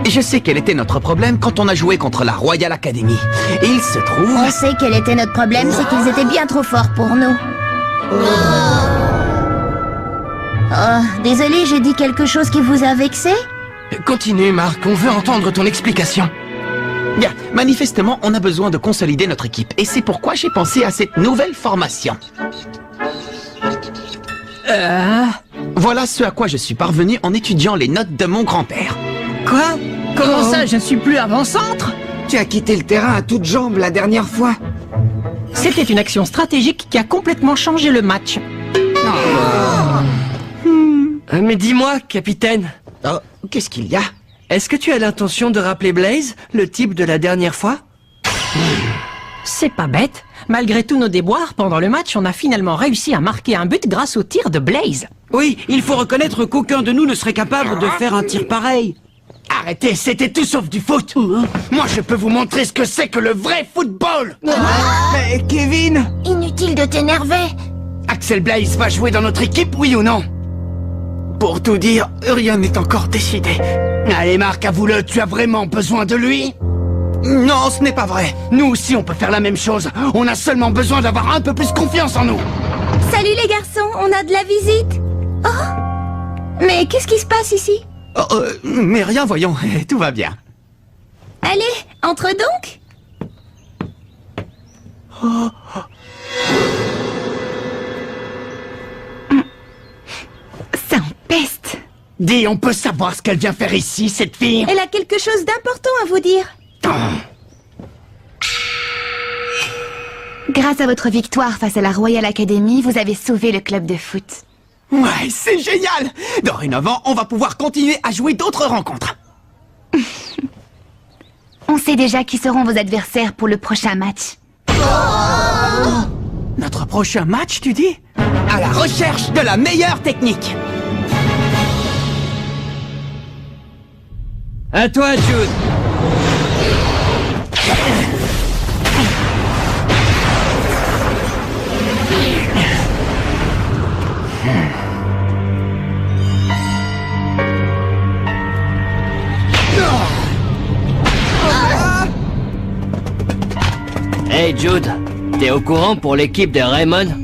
Je sais quel était notre problème quand on a joué contre la Royal Academy. Et il se trouve... On sait quel était notre problème, c'est qu'ils étaient bien trop forts pour nous. Oh, désolé, j'ai dit quelque chose qui vous a vexé? Continue, Marc, on veut entendre ton explication. Bien, manifestement, on a besoin de consolider notre équipe. Et c'est pourquoi j'ai pensé à cette nouvelle formation. Voilà ce à quoi je suis parvenu en étudiant les notes de mon grand-père. Quoi? Comment ça, je ne suis plus avant-centre? Tu as quitté le terrain à toutes jambes la dernière fois. C'était une action stratégique qui a complètement changé le match. Mais dis-moi, capitaine, Oh, qu'est-ce qu'il y a? est-ce que tu as l'intention de rappeler Blaze, le type de la dernière fois? C'est pas bête. Malgré tous nos déboires, pendant le match, on a finalement réussi à marquer un but grâce au tir de Blaze. Oui, il faut reconnaître qu'aucun de nous ne serait capable de faire un tir pareil. Arrêtez, c'était tout sauf du foot. Moi, je peux vous montrer ce que c'est que le vrai football. Mais Kevin! Inutile de t'énerver. Axel Blaze va jouer dans notre équipe, oui ou non? Pour tout dire, rien n'est encore décidé. Allez, Marc, avoue-le, tu as vraiment besoin de lui? Non, ce n'est pas vrai. Nous aussi, on peut faire la même chose. On a seulement besoin d'avoir un peu plus confiance en nous. Salut les garçons, on a de la visite. Oh! Mais qu'est-ce qui se passe ici? Mais rien, voyons, tout va bien. Allez, entre donc. Ça empeste. Dis, on peut savoir ce qu'elle vient faire ici, cette fille? Elle a quelque chose d'important à vous dire. Grâce à votre victoire face à la Royal Academy, vous avez sauvé le club de foot. Ouais, c'est génial! Dorénavant, on va pouvoir continuer à jouer d'autres rencontres. On sait déjà qui seront vos adversaires pour le prochain match. Notre prochain match, tu dis? À la recherche de la meilleure technique. À toi, Jude. Hey Jude, t'es au courant pour l'équipe de Raymond?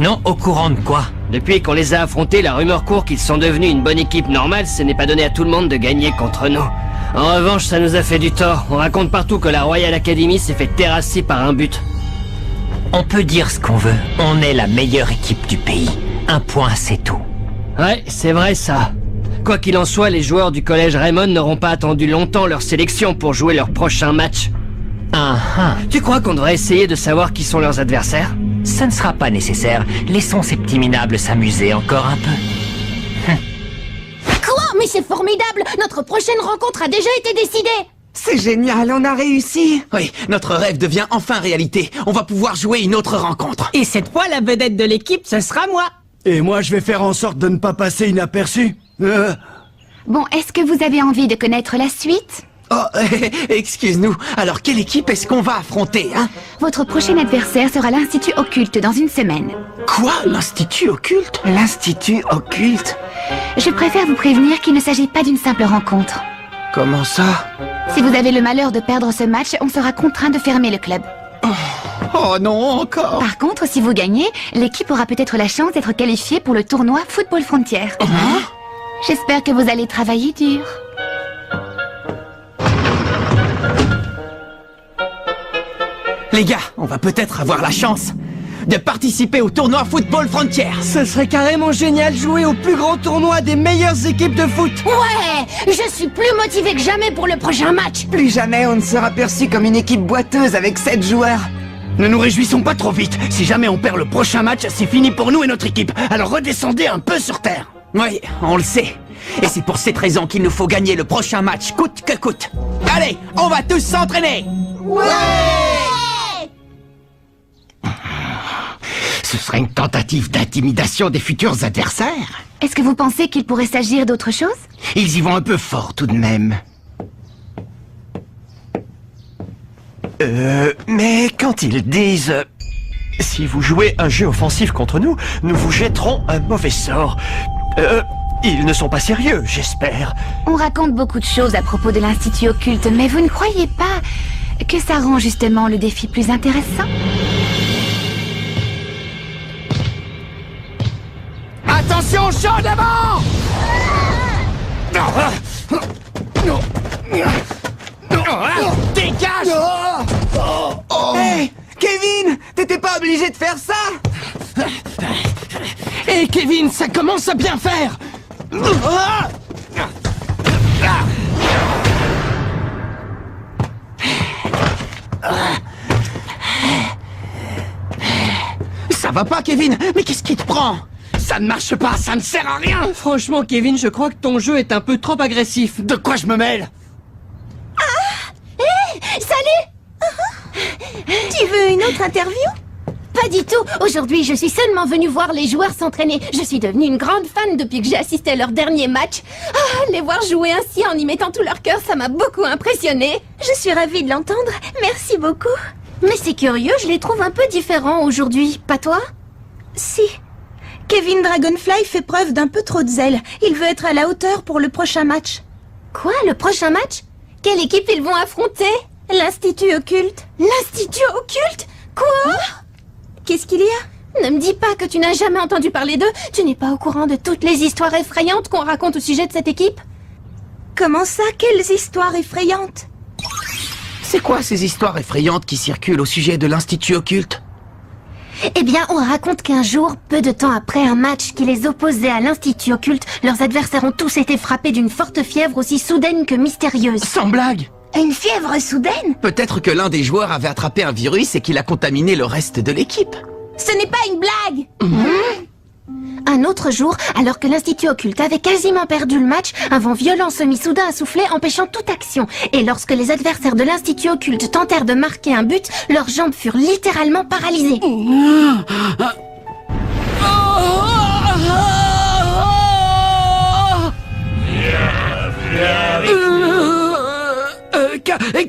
Non, au courant de quoi? Depuis qu'on les a affrontés, la rumeur court qu'ils sont devenus une bonne équipe normale, ce n'est pas donné à tout le monde de gagner contre nous. En revanche, ça nous a fait du tort. On raconte partout que la Royal Academy s'est fait terrasser par un but. On peut dire ce qu'on veut. On est la meilleure équipe du pays. Un point, c'est tout. Ouais, c'est vrai ça. Quoi qu'il en soit, les joueurs du collège Raymond n'auront pas attendu longtemps leur sélection pour jouer leur prochain match. Tu crois qu'on devrait essayer de savoir qui sont leurs adversaires? Ça ne sera pas nécessaire. Laissons ces petits minables s'amuser encore un peu. Quoi? Mais c'est formidable! Notre prochaine rencontre a déjà été décidée! C'est génial, on a réussi! Oui, notre rêve devient enfin réalité. On va pouvoir jouer une autre rencontre. Et cette fois, la vedette de l'équipe, ce sera moi. Et moi, je vais faire en sorte de ne pas passer inaperçu. Bon, est-ce que vous avez envie de connaître la suite? Oh, excuse-nous. Alors, quelle équipe est-ce qu'on va affronter, hein? Votre prochain adversaire sera l'Institut Occulte dans une semaine. Quoi? L'Institut Occulte? L'Institut Occulte? Je préfère vous prévenir qu'il ne s'agit pas d'une simple rencontre. Comment ça? Si vous avez le malheur de perdre ce match, on sera contraint de fermer le club. Oh non, encore? Par contre, si vous gagnez, l'équipe aura peut-être la chance d'être qualifiée pour le tournoi Football Frontier. J'espère que vous allez travailler dur. Les gars, on va peut-être avoir la chance de participer au tournoi Football Frontier. Ce serait carrément génial de jouer au plus grand tournoi des meilleures équipes de foot. Ouais! Je suis plus motivée que jamais pour le prochain match! Plus jamais on ne sera perçu comme une équipe boiteuse avec 7 joueurs. Ne nous réjouissons pas trop vite. Si jamais on perd le prochain match, c'est fini pour nous et notre équipe. Alors redescendez un peu sur terre. Oui, on le sait. Et c'est pour cette raison qu'il nous faut gagner le prochain match, coûte que coûte. Allez, on va tous s'entraîner! Ce serait une tentative d'intimidation des futurs adversaires. Est-ce que vous pensez qu'il pourrait s'agir d'autre chose? Ils y vont un peu fort tout de même. Mais quand ils disent... si vous jouez un jeu offensif contre nous, nous vous jetterons un mauvais sort. Ils ne sont pas sérieux, j'espère. On raconte beaucoup de choses à propos de l'Institut Occulte, mais vous ne croyez pas que ça rend justement le défi plus intéressant? Attention, champ d'avant! Dégage! Hé, Kevin, t'étais pas obligé de faire ça? Hé, Kevin, ça commence à bien faire! Ça va pas, Kevin? Mais qu'est-ce qui te prend? Ça ne marche pas, ça ne sert à rien! Franchement, Kevin, je crois que ton jeu est un peu trop agressif. De quoi je me mêle? Salut! Tu veux une autre interview? Pas du tout. Aujourd'hui, je suis seulement venue voir les joueurs s'entraîner. Je suis devenue une grande fan depuis que j'ai assisté à leur dernier match. Ah, les voir jouer ainsi en y mettant tout leur cœur, ça m'a beaucoup impressionnée. Je suis ravie de l'entendre. Merci beaucoup. Mais c'est curieux, je les trouve un peu différents aujourd'hui. Pas toi? Si. Kevin Dragonfly fait preuve d'un peu trop de zèle. Il veut être à la hauteur pour le prochain match. Quoi, le prochain match? Quelle équipe ils vont affronter? L'Institut Occulte. L'Institut Occulte? Quoi? Qu'est-ce qu'il y a? Ne me dis pas que tu n'as jamais entendu parler d'eux. Tu n'es pas au courant de toutes les histoires effrayantes qu'on raconte au sujet de cette équipe? Comment ça? Quelles histoires effrayantes? C'est quoi ces histoires effrayantes qui circulent au sujet de l'Institut Occulte? Eh bien, on raconte qu'un jour, peu de temps après un match qui les opposait à l'Institut Occulte, leurs adversaires ont tous été frappés d'une forte fièvre aussi soudaine que mystérieuse. Sans blague! Une fièvre soudaine? Peut-être que l'un des joueurs avait attrapé un virus et qu'il a contaminé le reste de l'équipe. Ce n'est pas une blague! Un autre jour, alors que l'Institut Occulte avait quasiment perdu le match, un vent violent se mit soudain à souffler, empêchant toute action. Et lorsque les adversaires de l'Institut Occulte tentèrent de marquer un but, leurs jambes furent littéralement paralysées.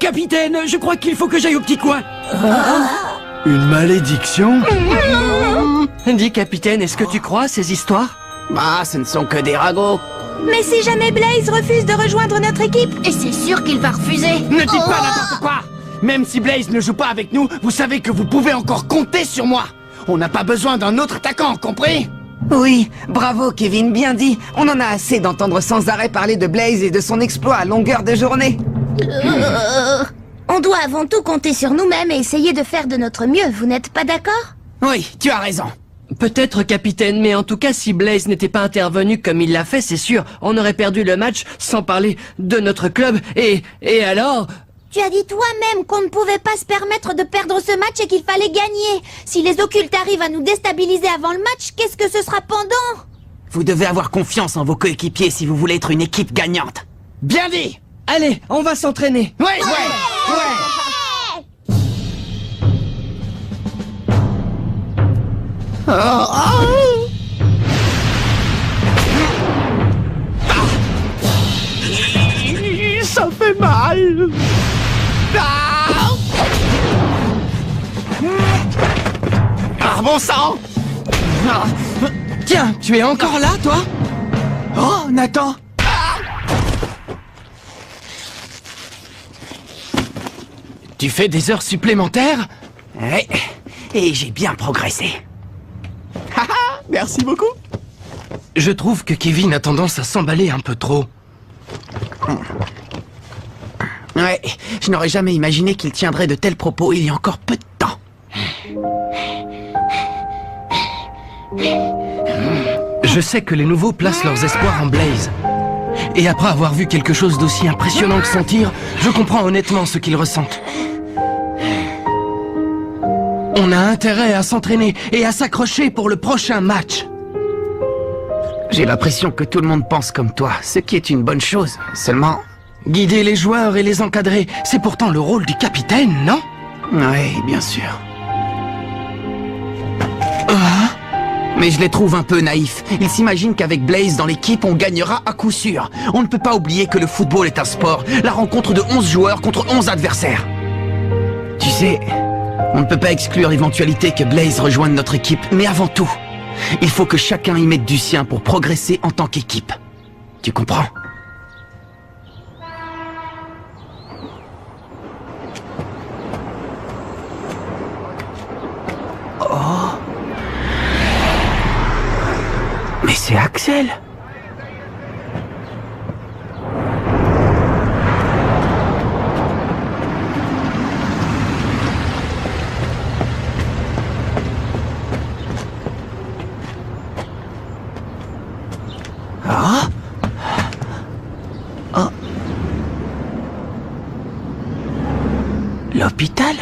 Capitaine, je crois qu'il faut que j'aille au petit coin. Une malédiction? Dis, capitaine, est-ce que tu crois à ces histoires? Bah, ce ne sont que des ragots. Mais si jamais Blaze refuse de rejoindre notre équipe? Et c'est sûr qu'il va refuser. Ne dites pas n'importe quoi! Même si Blaze ne joue pas avec nous, vous savez que vous pouvez encore compter sur moi! On n'a pas besoin d'un autre attaquant, compris? Oui, bravo Kevin, bien dit. On en a assez d'entendre sans arrêt parler de Blaze et de son exploit à longueur de journée. On doit avant tout compter sur nous-mêmes et essayer de faire de notre mieux, vous n'êtes pas d'accord? Oui, tu as raison. Peut-être, capitaine, mais en tout cas, si Blaze n'était pas intervenu comme il l'a fait, c'est sûr, on aurait perdu le match, sans parler de notre club, et alors... Tu as dit toi-même qu'on ne pouvait pas se permettre de perdre ce match et qu'il fallait gagner. Si les occultes arrivent à nous déstabiliser avant le match, qu'est-ce que ce sera pendant? Vous devez avoir confiance en vos coéquipiers si vous voulez être une équipe gagnante. Bien dit! Allez, on va s'entraîner. Ouais! Ça fait mal! Ah, bon sang! Tiens, tu es encore là, toi? Oh, Nathan! Tu fais des heures supplémentaires? Ouais, et j'ai bien progressé. Merci beaucoup. Je trouve que Kevin a tendance à s'emballer un peu trop. Ouais, je n'aurais jamais imaginé qu'il tiendrait de tels propos il y a encore peu de temps. Je sais que les nouveaux placent leurs espoirs en Blaze. Et après avoir vu quelque chose d'aussi impressionnant que son tir, je comprends honnêtement ce qu'ils ressentent. On a intérêt à s'entraîner et à s'accrocher pour le prochain match. J'ai l'impression que tout le monde pense comme toi, ce qui est une bonne chose. Seulement... Guider les joueurs et les encadrer, c'est pourtant le rôle du capitaine, non? Ouais, bien sûr. Mais je les trouve un peu naïfs. Ils s'imaginent qu'avec Blaze dans l'équipe, on gagnera à coup sûr. On ne peut pas oublier que le football est un sport, la rencontre de 11 joueurs contre 11 adversaires. Tu sais, on ne peut pas exclure l'éventualité que Blaze rejoigne notre équipe, mais avant tout, il faut que chacun y mette du sien pour progresser en tant qu'équipe. tu comprends? Oh. Mais c'est Axel. L'hôpital?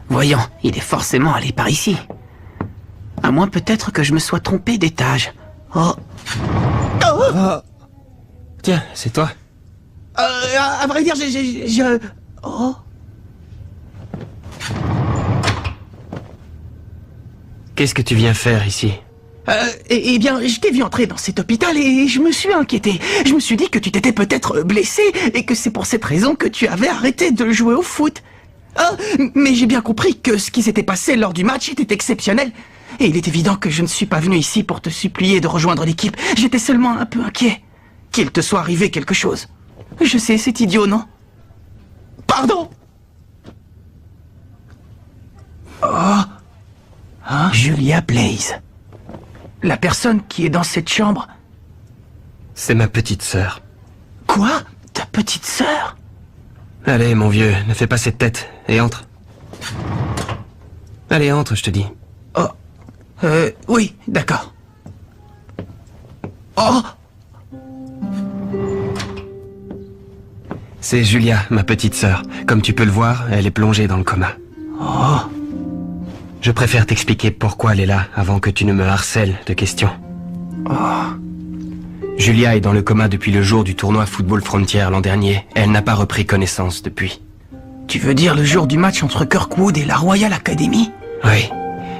Voyons, il est forcément allé par ici. À moins peut-être que je me sois trompé d'étage. Oh. Tiens, c'est toi. À vrai dire, Oh. Qu'est-ce que tu viens faire ici? Eh bien, je t'ai vu entrer dans cet hôpital et je me suis inquiété. Je me suis dit que tu t'étais peut-être blessé et que c'est pour cette raison que tu avais arrêté de jouer au foot. Mais j'ai bien compris que ce qui s'était passé lors du match était exceptionnel. Et il est évident que je ne suis pas venu ici pour te supplier de rejoindre l'équipe. J'étais seulement un peu inquiet. Qu'il te soit arrivé quelque chose. Je sais, c'est idiot, non? Pardon! Oh! Julia Blaze. La personne qui est dans cette chambre... C'est ma petite sœur. Quoi? Ta petite sœur? Allez, mon vieux, ne fais pas cette tête, et entre. Allez, entre, je te dis. Oh. Oui, d'accord. Oh! C'est Julia, ma petite sœur. Comme tu peux le voir, elle est plongée dans le coma. Oh. Je préfère t'expliquer pourquoi elle est là, avant que tu ne me harcèles de questions. Oh. Julia est dans le coma depuis le jour du tournoi Football Frontier l'an dernier. Elle n'a pas repris connaissance depuis. Tu veux dire le jour du match entre Kirkwood et la Royal Academy? Oui.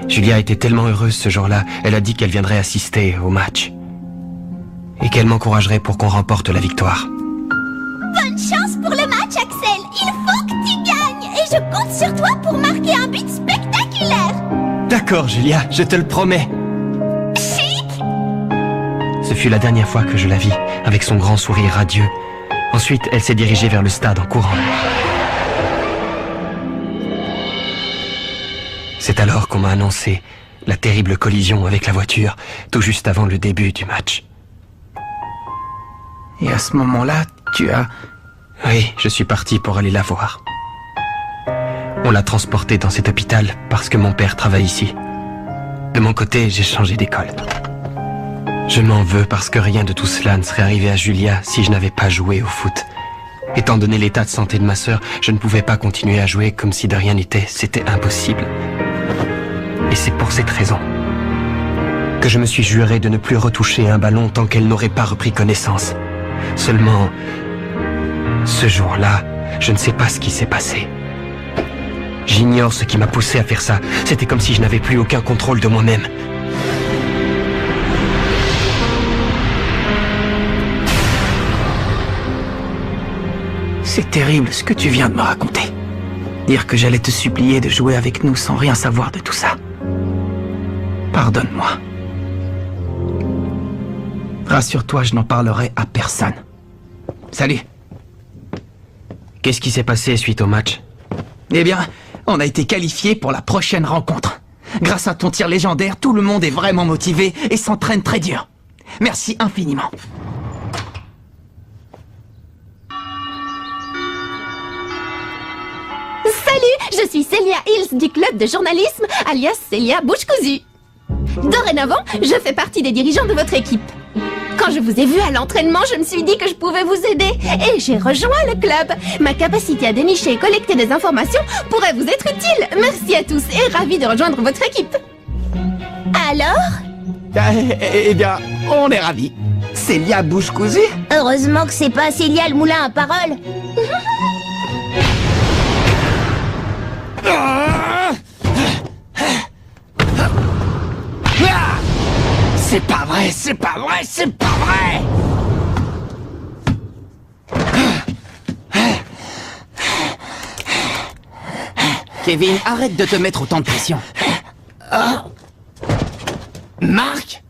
Julia était tellement heureuse ce jour-là, elle a dit qu'elle viendrait assister au match. Et qu'elle m'encouragerait pour qu'on remporte la victoire. Bonne chance pour le match, Axel. Il faut que tu gagnes. Et je compte sur toi pour marquer un but spectaculaire. D'accord, Julia, je te le promets. Chic. Ce fut la dernière fois que je la vis, avec son grand sourire radieux. Ensuite, elle s'est dirigée vers le stade en courant. C'est alors qu'on m'a annoncé la terrible collision avec la voiture, tout juste avant le début du match. Et à ce moment-là, tu as... Oui, je suis parti pour aller la voir. On l'a transportée dans cet hôpital parce que mon père travaille ici. De mon côté, j'ai changé d'école. Je m'en veux parce que rien de tout cela ne serait arrivé à Julia si je n'avais pas joué au foot. Étant donné l'état de santé de ma sœur, je ne pouvais pas continuer à jouer comme si de rien n'était. C'était impossible. Et c'est pour cette raison que je me suis juré de ne plus retoucher un ballon tant qu'elle n'aurait pas repris connaissance. Seulement, ce jour-là, je ne sais pas ce qui s'est passé. J'ignore ce qui m'a poussé à faire ça. C'était comme si je n'avais plus aucun contrôle de moi-même. C'est terrible ce que tu viens de me raconter. Dire que j'allais te supplier de jouer avec nous sans rien savoir de tout ça. Pardonne-moi. Rassure-toi, je n'en parlerai à personne. Salut. Qu'est-ce qui s'est passé suite au match? Eh bien, on a été qualifiés pour la prochaine rencontre. Grâce à ton tir légendaire, tout le monde est vraiment motivé et s'entraîne très dur. Merci infiniment. Salut, je suis Célia Hills du club de journalisme, alias Célia Bouche cousue. Dorénavant, je fais partie des dirigeants de votre équipe. Quand je vous ai vu à l'entraînement, je me suis dit que je pouvais vous aider. Et j'ai rejoint le club. Ma capacité à dénicher et collecter des informations pourrait vous être utile. Merci à tous et ravi de rejoindre votre équipe. Alors? Eh bien, on est ravis. Célia Bouche cousue? Heureusement que c'est pas Célia le moulin à parole. C'est pas vrai, c'est pas vrai, c'est pas vrai! Kevin, arrête de te mettre autant de pression. Marc?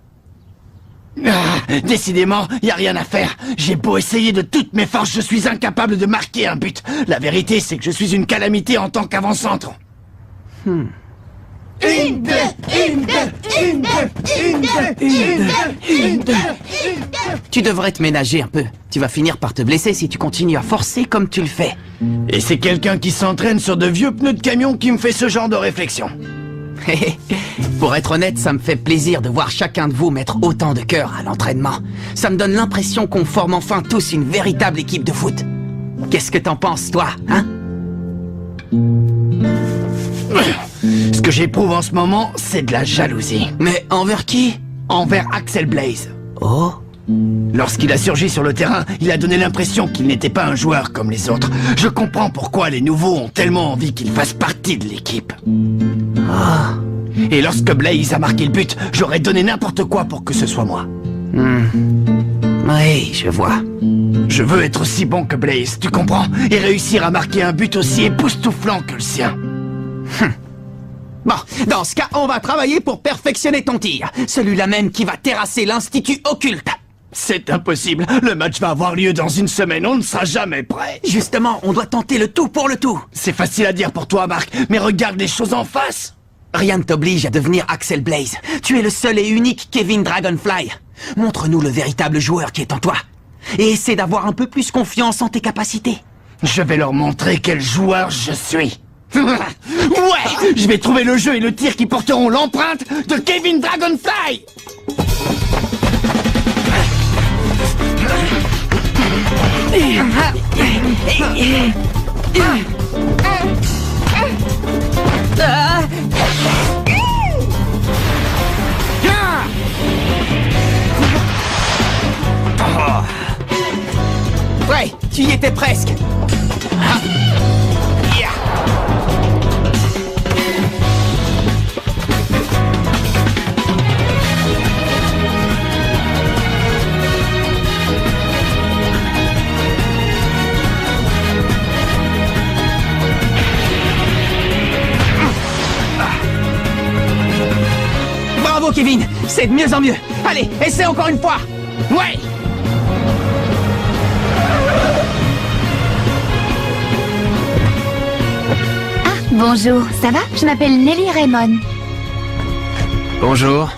Décidément, y a rien à faire. J'ai beau essayer de toutes mes forces, je suis incapable de marquer un but. La vérité, c'est que je suis une calamité en tant qu'avant-centre. Tu devrais te ménager un peu. Tu vas finir par te blesser si tu continues à forcer comme tu le fais. Et c'est quelqu'un qui s'entraîne sur de vieux pneus de camion qui me fait ce genre de réflexion. Pour être honnête, ça me fait plaisir de voir chacun de vous mettre autant de cœur à l'entraînement. Ça me donne l'impression qu'on forme enfin tous une véritable équipe de foot. Qu'est-ce que t'en penses, toi, hein? Ce que j'éprouve en ce moment, c'est de la jalousie. Mais envers qui? Envers Axel Blaze. Oh? Lorsqu'il a surgi sur le terrain, il a donné l'impression qu'il n'était pas un joueur comme les autres. Je comprends pourquoi les nouveaux ont tellement envie qu'il fasse partie de l'équipe. Ah. Et lorsque Blaze a marqué le but, j'aurais donné n'importe quoi pour que ce soit moi. Oui, je vois. Je veux être aussi bon que Blaze, tu comprends? Et réussir à marquer un but aussi époustouflant que le sien. Bon, dans ce cas, on va travailler pour perfectionner ton tir. Celui-là même qui va terrasser l'Institut Occulte. C'est impossible. Le match va avoir lieu dans une semaine. On ne sera jamais prêt. Justement, on doit tenter le tout pour le tout. C'est facile à dire pour toi, Marc, mais regarde les choses en face. Rien ne t'oblige à devenir Axel Blaze. Tu es le seul et unique Kevin Dragonfly. Montre-nous le véritable joueur qui est en toi. Et essaie d'avoir un peu plus confiance en tes capacités. Je vais leur montrer quel joueur je suis. Ouais, je vais trouver le jeu et le tir qui porteront l'empreinte de Kevin Dragonfly. Ouais, tu y étais presque. Bravo Kevin, c'est de mieux en mieux. Allez, essaie encore une fois. Ouais. Bonjour, ça va? Je m'appelle Nelly Raymond. Bonjour.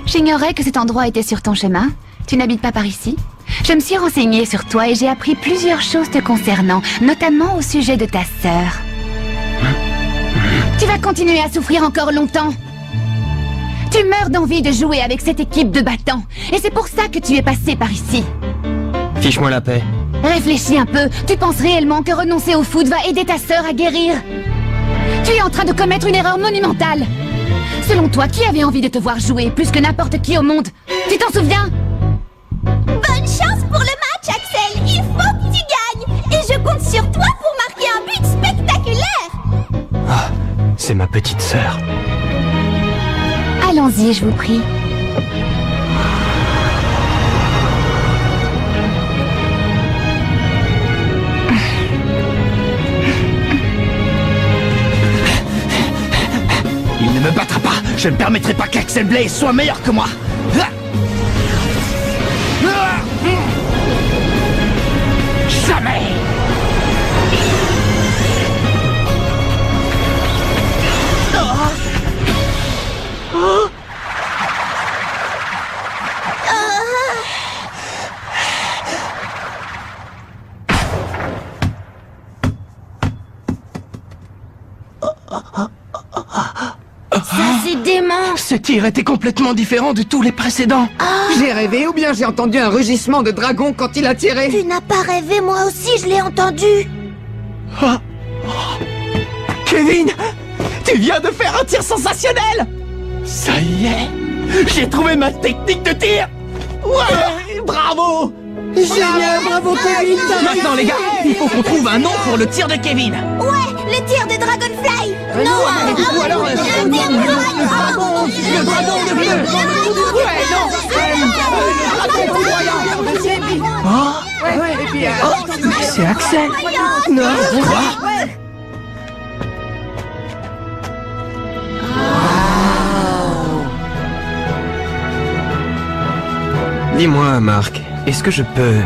J'ignorais que cet endroit était sur ton chemin. Tu n'habites pas par ici? Je me suis renseignée sur toi et j'ai appris plusieurs choses te concernant, notamment au sujet de ta sœur. Tu vas continuer à souffrir encore longtemps. Tu meurs d'envie de jouer avec cette équipe de battants. Et c'est pour ça que tu es passé par ici. Fiche-moi la paix. Réfléchis un peu. Tu penses réellement que renoncer au foot va aider ta sœur à guérir? Tu es en train de commettre une erreur monumentale. Selon toi, qui avait envie de te voir jouer plus que n'importe qui au monde? Tu t'en souviens? Bonne chance pour le match, Axel. Il faut que tu gagnes. Et je compte sur toi pour marquer un but spectaculaire. Ah, c'est ma petite sœur. Allons-y, je vous prie. Il ne me battra pas. Je ne permettrai pas qu'Axel Blaze soit meilleur que moi. Jamais. Ça, c'est dément. Ce tir était complètement différent de tous les précédents. J'ai rêvé ou bien j'ai entendu un rugissement de dragon quand il a tiré? Tu n'as pas rêvé, moi aussi, je l'ai entendu. Kevin, tu viens de faire un tir sensationnel. Ça y est, j'ai trouvé ma technique de tir. Ouais, bravo. Génial, bravo Kevin! Maintenant les gars, il faut qu'on trouve un nom pour le tir de Kevin. Ouais, le tir de Dragonfly. Non, ou alors le dragon de bleu. Ouais, non. C'est Axel. Non, quoi? Dis-moi, Marc, est-ce que je peux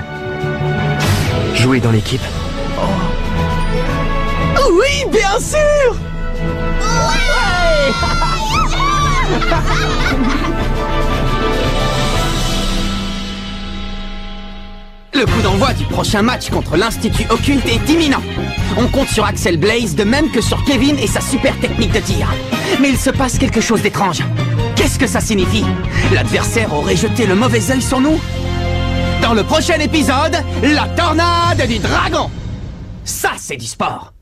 jouer dans l'équipe? Oui, bien sûr. Le coup d'envoi du prochain match contre l'Institut Occulte est imminent. On compte sur Axel Blaze de même que sur Kevin et sa super technique de tir. Mais il se passe quelque chose d'étrange. Qu'est-ce que ça signifie? L'adversaire aurait jeté le mauvais œil sur nous? Dans le prochain épisode, la tornade du dragon! Ça, c'est du sport!